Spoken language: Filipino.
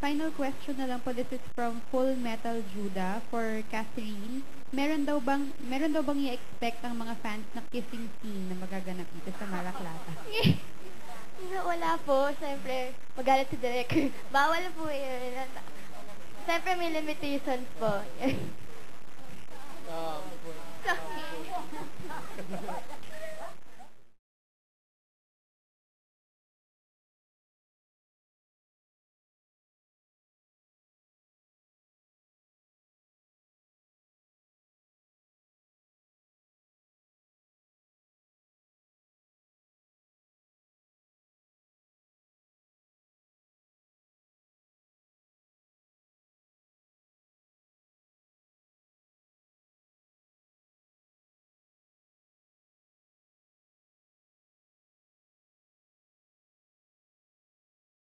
final question na lang po. This is from Full Metal Judah for Catherine. Meron daw bang i-expect ang mga fans na kissing scene na magaganap dito sa Maraklata? Wala po. Siyempre, magalit si Direk. Bawal po yun. Siyempre, may limitations po.